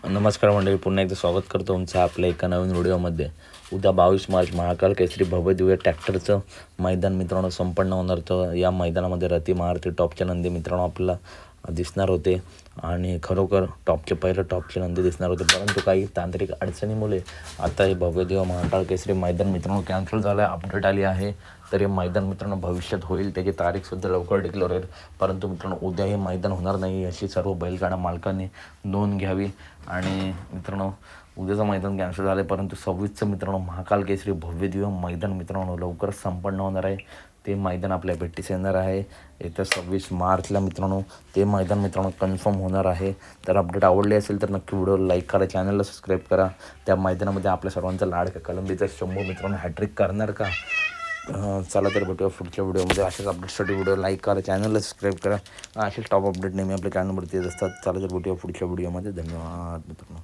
नमस्कार मंडळी, पुन्हा एकदा स्वागत करतो तुमचं आपल्या एका नवीन व्हिडिओमध्ये. उद्या 22 मार्च महाकाल केसरी भव्य दिव्य ट्रॅक्टरचं मैदान मित्रांनो संपन्न होणार. तर या मैदानामध्ये रती महारथी टॉपचे नंदी मित्रांनो आपल्याला दिसणार होते आणि खरोखर टॉपचे नंदी दिसणार होते, परंतु काही तांत्रिक अडचणीमुळे आता हे भव्य दिव्य महाकाल केसरी मैदान मित्रांनो कॅन्सल झालं आहे. अपडेट आली आहे. तर हे मैदान मित्रांनो भविष्यात होईल, त्याची तारीखसुद्धा लवकर डिक्लेअर होईल. परंतु मित्रांनो उद्या हे मैदान होणार नाही याची सर्व बैलगाडा मालकांनी नोंद घ्यावी. आणि मित्रांनो उद्याचं मैदान कॅन्सल झालं आहे, परंतु 26चं मित्रांनो महाकाल केसरी भव्य दिव्य मैदान मित्रांनो लवकरच संपन्न होणार आहे. ते मैदान आपल्या भेटीस येणार आहे येत्या 26 मार्चला मित्रांनो. ते मैदान मित्रांनो कन्फर्म होणार आहे. तर अपडेट आवडले असेल तर नक्की व्हिडिओ लाईक करा, चॅनलला सबस्क्राईब करा. त्या मैदानामध्ये आपल्या सर्वांचा लाडका कलंबीचा शंभू मित्रांनो हॅट्रिक करणार का? चला तर भेटूया पुढच्या व्हिडिओमध्ये. अशाच अपडेटसाठी व्हिडिओ लाईक करा, चॅनलला सबस्क्राईब करा. असेच टॉप अपडेट नेहमी आपल्या चॅनलवरती येत असतात. चला तर भेटूया पुढच्या व्हिडिओमध्ये. धन्यवाद मित्रांनो.